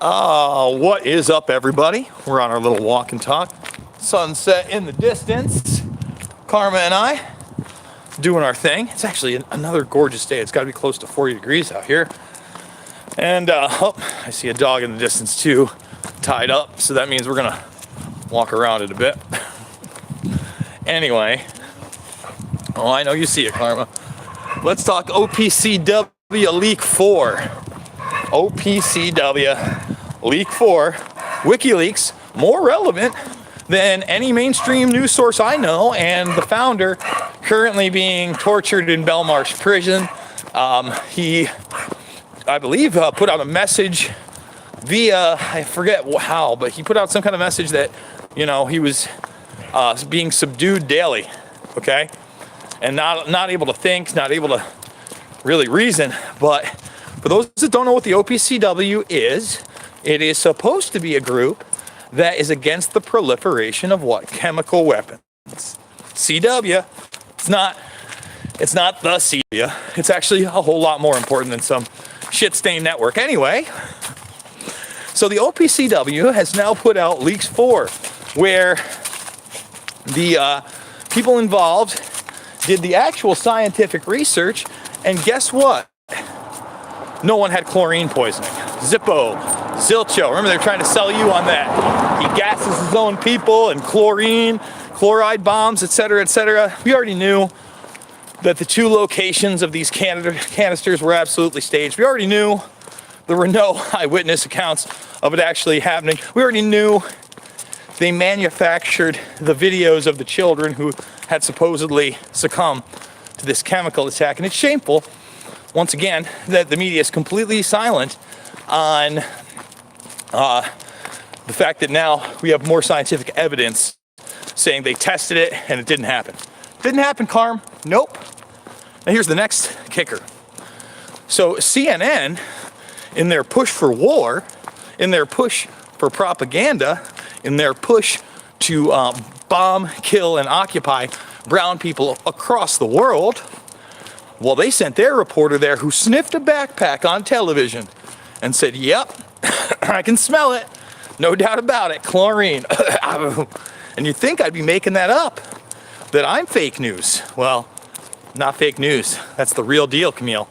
What is up, everybody? We're on our little walk and talk. Sunset in the distance. Karma and I doing our thing. It's actually another gorgeous day. It's got to be close to 40 degrees out here. And I see a dog in the distance too, tied up. So that means we're gonna walk around it a bit. Anyway, I know you see it, Karma. Let's talk OPCW Leak 4. OPCW Leak 4. WikiLeaks, more relevant than any mainstream news source I know, and the founder currently being tortured in Belmarsh prison. He, I believe, put out a message via, I forget how, but he put out some kind of message that, you know, he was being subdued daily, okay? And not able to think, not able to really reason. But for those that don't know what the OPCW is, it is supposed to be a group that is against the proliferation of what? Chemical weapons. CW. It's not the CW. It's actually a whole lot more important than some shit-stained network. Anyway, so the OPCW has now put out Leaks 4, where the people involved did the actual scientific research, and guess what? No one had chlorine poisoning. Zippo, Zilcho. Remember, they're trying to sell you on that. He gasses his own people, and chlorine, chloride bombs, etc., etc. We already knew that the two locations of these canisters were absolutely staged. We already knew there were no eyewitness accounts of it actually happening. We already knew they manufactured the videos of the children who had supposedly succumbed to this chemical attack. And it's shameful, once again, that the media is completely silent on the fact that now we have more scientific evidence saying they tested it and it didn't happen. Didn't happen, Carm. Nope. Now here's the next kicker. So CNN, in their push for war, in their push for propaganda, in their push to bomb, kill, and occupy brown people across the world, well, they sent their reporter there who sniffed a backpack on television and said, yep, I can smell it. No doubt about it, chlorine. And you'd think I'd be making that up, that I'm fake news. Well, not fake news. That's the real deal, Camille.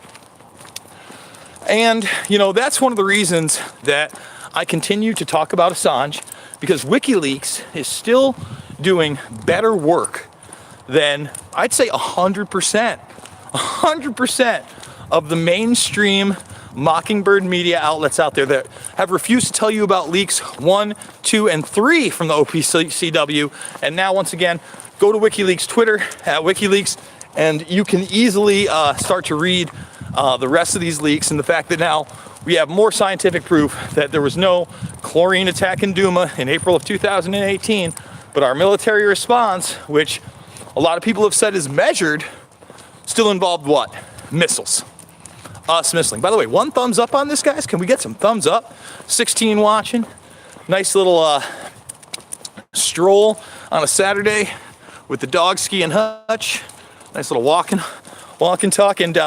And, you know, that's one of the reasons that I continue to talk about Assange, because WikiLeaks is still doing better work than, I'd say, 100% of the mainstream Mockingbird media outlets out there that have refused to tell you about leaks 1, 2, and 3 from the OPCW. And now, once again, go to WikiLeaks Twitter at WikiLeaks, and you can easily start to read the rest of these leaks, and the fact that now we have more scientific proof that there was no chlorine attack in Duma in April of 2018, but our military response, which a lot of people have said is measured, still involved what? Missiles. Us missiling. By the way, one thumbs up on this, guys. Can we get some thumbs up? 16 watching. Nice little stroll on a Saturday with the dog ski and hutch. Nice little walk and talk. And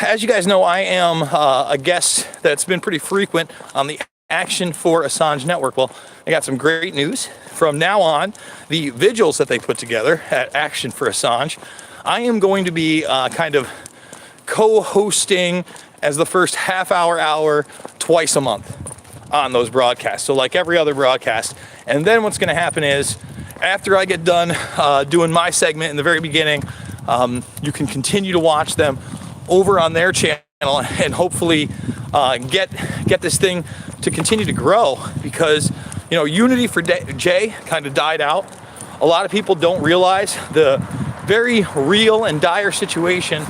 as you guys know, I am a guest that's been pretty frequent on the Action for Assange network. Well, I got some great news. From now on, the vigils that they put together at Action for Assange, I am going to be kind of co-hosting as the first hour twice a month on those broadcasts. So like every other broadcast. And then what's going to happen is, after I get done doing my segment in the very beginning, you can continue to watch them over on their channel and hopefully get this thing to continue to grow, because, you know, Unity for Jay kind of died out. A lot of people don't realize the very real and dire situation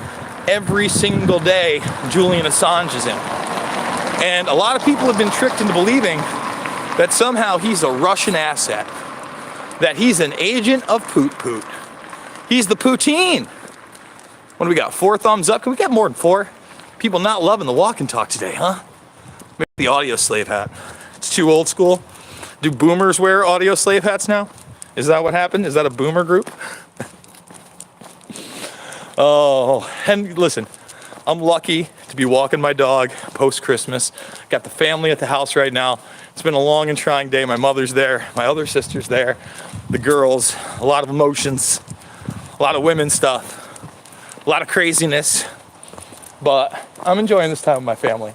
every single day Julian Assange is in. And a lot of people have been tricked into believing that somehow he's a Russian asset, that he's an agent of Poot. He's the poutine. What do we got? 4 thumbs up? Can we get more than 4? People not loving the walk and talk today, huh? Maybe the audio slave hat. It's too old school. Do boomers wear audio slave hats now? Is that what happened? Is that a boomer group? Oh, and listen, I'm lucky to to be walking my dog post-Christmas. Got the family at the house right now. It's been a long and trying day. My mother's there, my other sister's there, the girls, a lot of emotions, a lot of women stuff, a lot of craziness, but I'm enjoying this time with my family.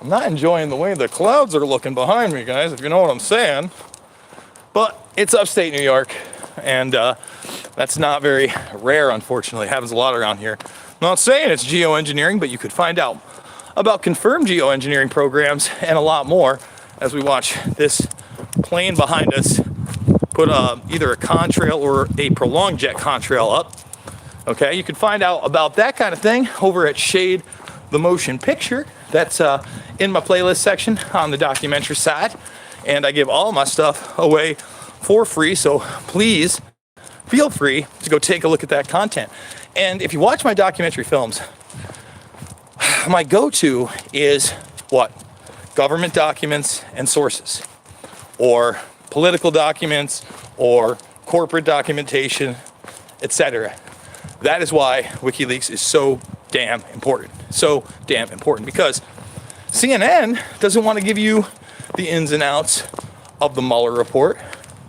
I'm not enjoying the way the clouds are looking behind me, guys, if you know what I'm saying, but it's upstate New York, and that's not very rare, unfortunately. It happens a lot around here. I'm not saying it's geoengineering, but you could find out about confirmed geoengineering programs and a lot more as we watch this plane behind us put either a contrail or a prolonged jet contrail up. Okay, you can find out about that kind of thing over at Shade the Motion Picture. That's in my playlist section on the documentary side. And I give all my stuff away for free, so please feel free to go take a look at that content. And if you watch my documentary films, my go-to is what? Government documents and sources, or political documents, or corporate documentation, etc. That is why WikiLeaks is so damn important. So damn important, because CNN doesn't want to give you the ins and outs of the Mueller report.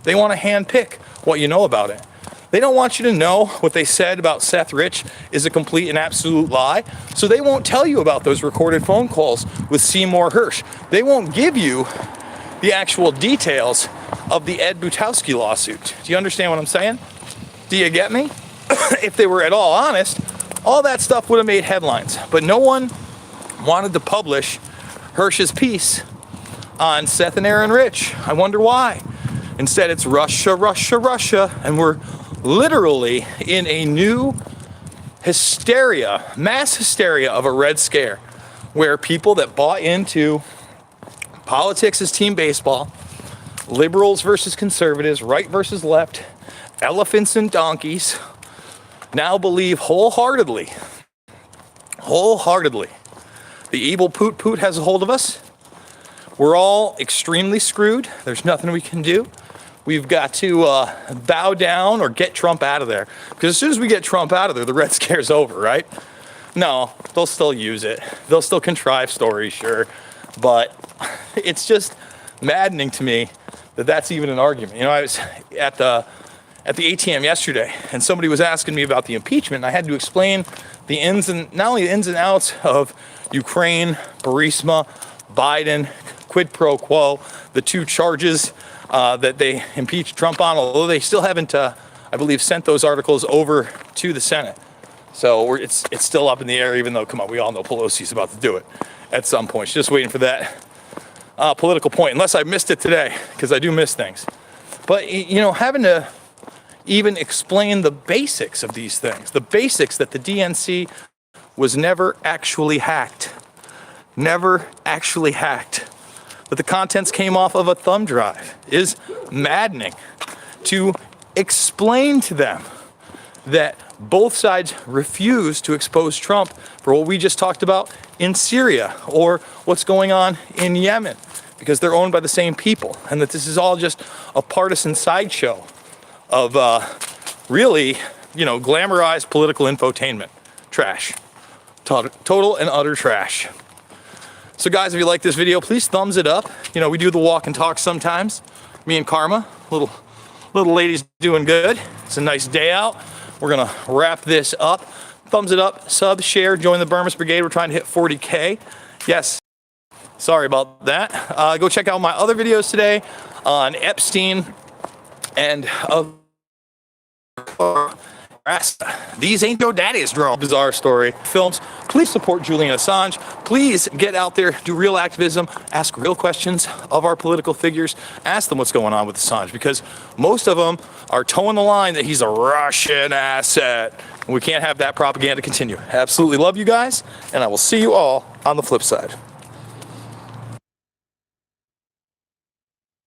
They want to handpick what you know about it. They don't want you to know what they said about Seth Rich is a complete and absolute lie, so they won't tell you about those recorded phone calls with Seymour Hersh. They won't give you the actual details of the Ed Butowski lawsuit. Do you understand what I'm saying? Do you get me? If they were at all honest, all that stuff would have made headlines, but no one wanted to publish Hersh's piece on Seth and Aaron Rich. I wonder why. Instead, it's Russia, Russia, Russia, and we're literally in a new hysteria, mass hysteria of a Red Scare, where people that bought into politics as team baseball, liberals versus conservatives, right versus left, elephants and donkeys, now believe wholeheartedly, the evil poot poot has a hold of us. We're all extremely screwed. There's nothing we can do. We've got to bow down or get Trump out of there. Because as soon as we get Trump out of there, the Red Scare's over, right? No, they'll still use it. They'll still contrive stories, sure. But it's just maddening to me that that's even an argument. You know, I was at the ATM yesterday, and somebody was asking me about the impeachment, and I had to explain the not only the ins and outs of Ukraine, Burisma, Biden, quid pro quo, the two charges that they impeached Trump on, although they still haven't, I believe, sent those articles over to the Senate. So it's still up in the air, even though, come on, we all know Pelosi's about to do it at some point. She's just waiting for that political point, unless I missed it today, because I do miss things. But, you know, having to even explain the basics of these things, the basics that the DNC was never actually hacked. Never actually hacked. That the contents came off of a thumb drive is maddening. To explain to them that both sides refuse to expose Trump for what we just talked about in Syria or what's going on in Yemen, because they're owned by the same people, and that this is all just a partisan sideshow of really, you know, glamorized political infotainment. Trash. Total and utter trash. So guys, if you like this video, please thumbs it up. You know, we do the walk and talk sometimes. Me and Karma, little lady's doing good. It's a nice day out. We're gonna wrap this up. Thumbs it up, sub, share, join the Burmese Brigade. We're trying to hit 40K. Yes, sorry about that. Go check out my other videos today on Epstein and these ain't your daddy's drone. Bizarre story. Films. Please support Julian Assange. Please get out there, do real activism, ask real questions of our political figures. Ask them what's going on with Assange, because most of them are towing the line that he's a Russian asset. We can't have that propaganda continue. Absolutely love you guys, and I will see you all on the flip side.